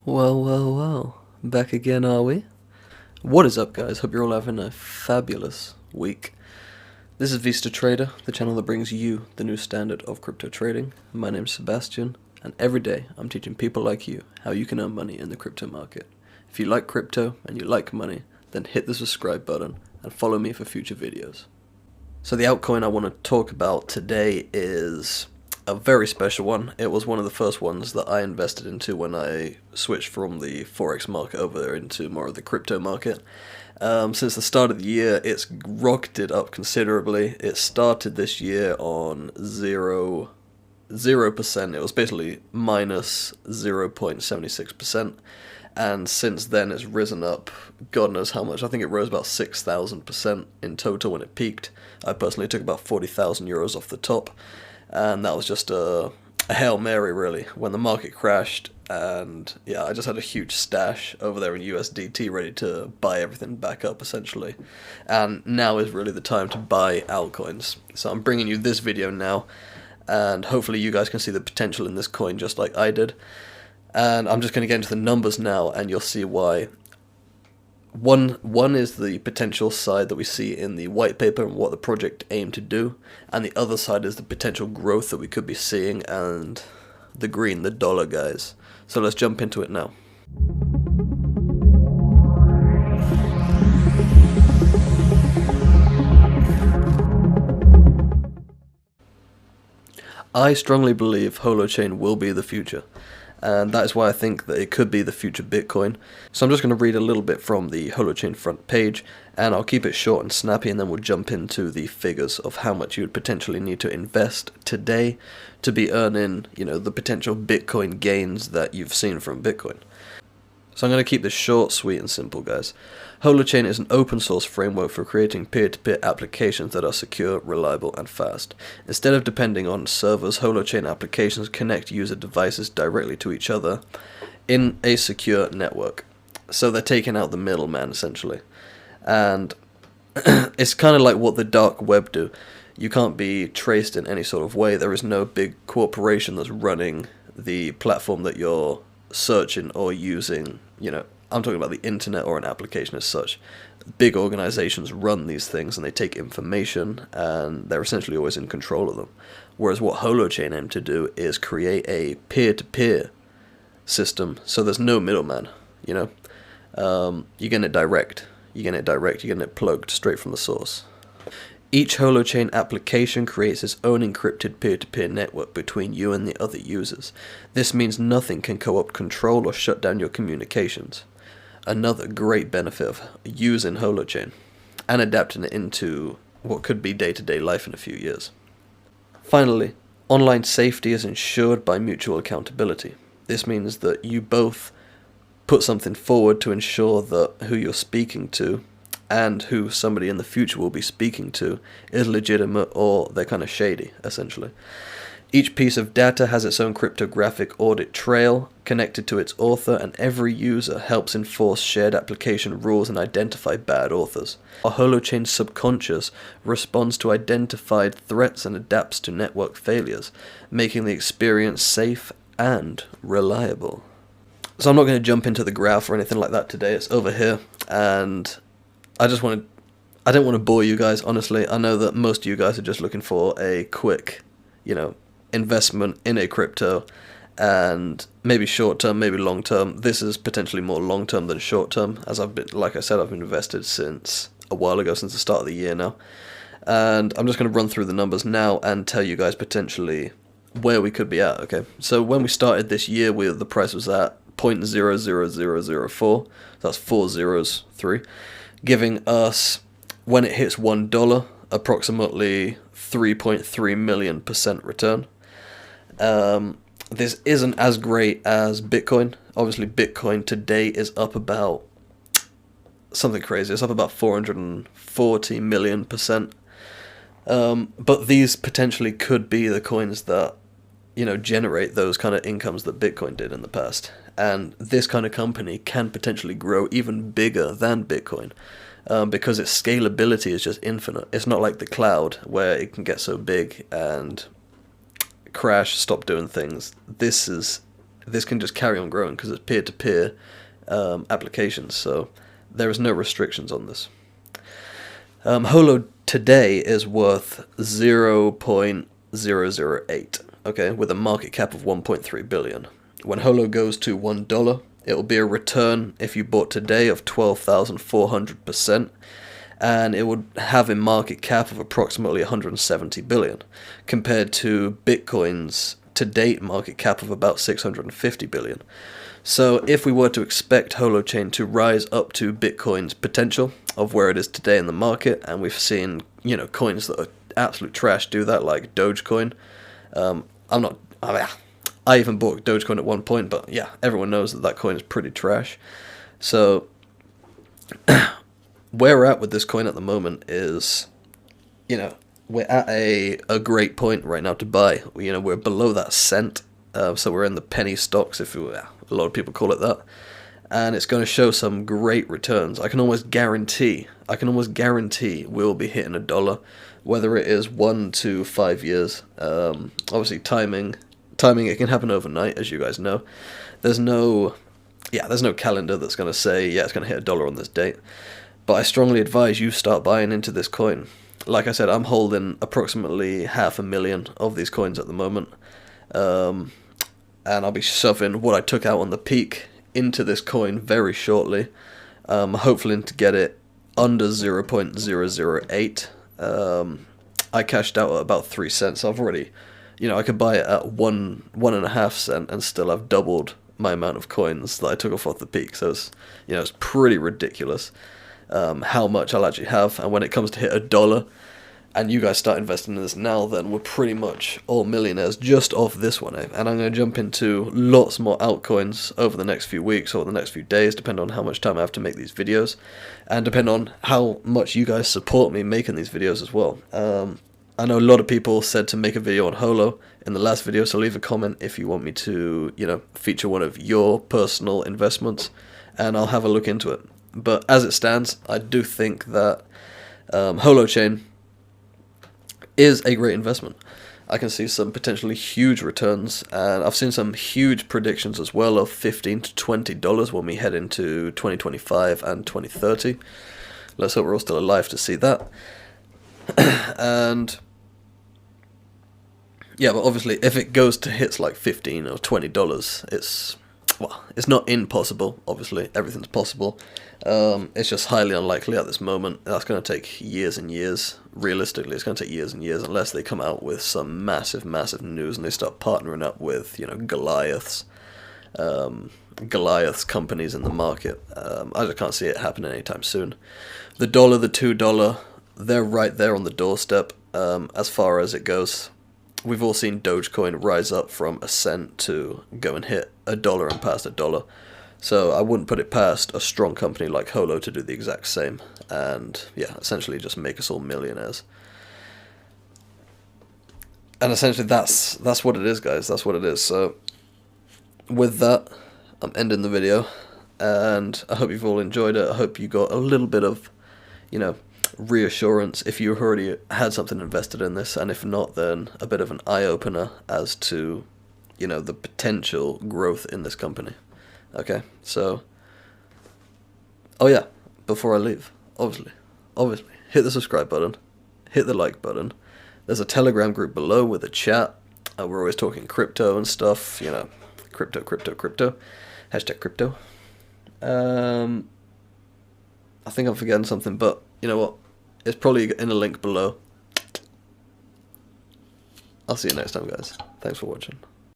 Well, back again, are we? What is up, guys? Hope you're all having a fabulous week. This is Vista Trader, the channel that brings you the new standard of crypto trading. My name's Sebastian, and every day I'm teaching people like you how you can earn money in the crypto market. If you like crypto and you like money, then hit the subscribe button and follow me for future videos. So the altcoin I want to talk about today is a very special one. It was one of the first ones that I invested into when I switched from the forex market over into more of the crypto market. Since the start of the year, it's rocketed up considerably. It started this year on 0%. It was basically minus 0.76%. And since then it's risen up, God knows how much. I think it rose about 6,000% in total when it peaked. I personally took about 40,000 euros off the top. And that was just a Hail Mary, really, when the market crashed. And yeah, I just had a huge stash over there in USDT ready to buy everything back up, essentially. And now is really the time to buy altcoins. So I'm bringing you this video now, and hopefully you guys can see the potential in this coin just like I did. And I'm just going to get into the numbers now, and you'll see why. One is the potential side that we see in the white paper and what the project aimed to do, and the other side is the potential growth that we could be seeing, and the green, the dollar, guys. So let's jump into it now. I strongly believe Holochain will be the future. And that is why I think that it could be the future Bitcoin. So I'm just going to read a little bit from the Holochain front page, and I'll keep it short and snappy, and then we'll jump into the figures of how much you would potentially need to invest today to be earning, the potential Bitcoin gains that you've seen from Bitcoin. So I'm going to keep this short, sweet, and simple, guys. Holochain is an open source framework for creating peer-to-peer applications that are secure, reliable, and fast. Instead of depending on servers, Holochain applications connect user devices directly to each other in a secure network. So they're taking out the middleman, essentially. And it's kind of like what the dark web do. You can't be traced in any sort of way. There is no big corporation that's running the platform that you're searching or using. I'm talking about the internet or an application as such. Big organizations run these things, and they take information, and they're essentially always in control of them. Whereas what Holochain aimed to do is create a peer-to-peer system, so there's no middleman. You're getting it direct. You're getting it plugged straight from the source. Each Holochain application creates its own encrypted peer-to-peer network between you and the other users. This means nothing can co-opt, control, or shut down your communications. Another great benefit of using Holochain and adapting it into what could be day-to-day life in a few years. Finally, online safety is ensured by mutual accountability. This means that you both put something forward to ensure that who you're speaking to and who somebody in the future will be speaking to is legitimate, or they're kind of shady, essentially. Each piece of data has its own cryptographic audit trail connected to its author, and every user helps enforce shared application rules and identify bad authors. Our Holochain subconscious responds to identified threats and adapts to network failures, making the experience safe and reliable. So I'm not going to jump into the graph or anything like that today. It's over here, and I don't want to bore you guys, honestly. I know that most of you guys are just looking for a quick, investment in a crypto, and maybe short term, maybe long term. This is potentially more long term than short term, as I've been invested since a while ago, since the start of the year now. And I'm just going to run through the numbers now and tell you guys potentially where we could be at, okay? So when we started this year, the price was at 0.00004, that's 4 zeros, 3, giving us, when it hits $1, approximately 3.3 million % return. This isn't as great as Bitcoin. Obviously, Bitcoin today is up about something crazy. It's up about 440 million %. But these potentially could be the coins that, generate those kind of incomes that Bitcoin did in the past. And this kind of company can potentially grow even bigger than Bitcoin. Because its scalability is just infinite. It's not like the cloud, where it can get so big and crash, stop doing things. This is this can just carry on growing because it's peer-to-peer applications, so there is no restrictions on this. Holo today is worth 0.008, okay, with a market cap of 1.3 billion. When Holo goes to $1, it will be a return if you bought today of 12,400%, and it would have a market cap of approximately 170 billion, compared to Bitcoin's to-date market cap of about 650 billion. So if we were to expect Holochain to rise up to Bitcoin's potential of where it is today in the market, and we've seen, you know, coins that are absolute trash do that, like Dogecoin. I even bought Dogecoin at one point, but yeah, everyone knows that that coin is pretty trash. So where we're at with this coin at the moment is, you know, we're at a great point right now to buy. You know, we're below that cent, so we're in the penny stocks, a lot of people call it that, and it's going to show some great returns. I can almost guarantee we'll be hitting $1, whether it is 1 to 5 years. Obviously, timing, it can happen overnight, as you guys know. There's no calendar that's going to say, yeah, it's going to hit $1 on this date. But I strongly advise you start buying into this coin. Like I said, I'm holding approximately 500,000 of these coins at the moment. And I'll be shoving what I took out on the peak into this coin very shortly. Hopefully to get it under 0.008. I cashed out at about 3 cents. I've already, you know, I could buy it at 1.5 cents and still have doubled my amount of coins that I took off the peak. So it's, you know, it's pretty ridiculous how much I'll actually have. And when it comes to hit $1, and you guys start investing in this now, then we're pretty much all millionaires just off this one, eh? And I'm going to jump into lots more altcoins over the next few weeks or the next few days, depending on how much time I have to make these videos, and depending on how much you guys support me making these videos as well. I know a lot of people said to make a video on Holo in the last video, so leave a comment if you want me to, you know, feature one of your personal investments, and I'll have a look into it. But as it stands, I do think that Holochain is a great investment. I can see some potentially huge returns, and I've seen some huge predictions as well of $15 to $20 when we head into 2025 and 2030. Let's hope we're all still alive to see that. And yeah, but obviously if it goes to hits like $15 or $20, it's not impossible. Obviously everything's possible. It's just highly unlikely at this moment. That's going to take years and years. Realistically, it's going to take years and years unless they come out with some massive news and they start partnering up with, you know, Goliath's companies in the market. I just can't see it happening anytime soon. The $1, the $2, they're right there on the doorstep. As far as it goes, we've all seen Dogecoin rise up from a cent to go and hit $1 and past $1. So I wouldn't put it past a strong company like Holo to do the exact same, and yeah, essentially just make us all millionaires. And essentially that's what it is, guys. That's what it is. So with that, I'm ending the video, and I hope you've all enjoyed it. I hope you got a little bit of, you know, reassurance if you already had something invested in this, and if not, then a bit of an eye-opener as to, you know, the potential growth in this company. Okay, so, oh yeah, before I leave, obviously, hit the subscribe button, hit the like button. There's a Telegram group below with a chat. We're always talking crypto and stuff, you know, crypto, hashtag crypto. I think I'm forgetting something, but you know what, it's probably in a link below. I'll see you next time, guys. Thanks for watching.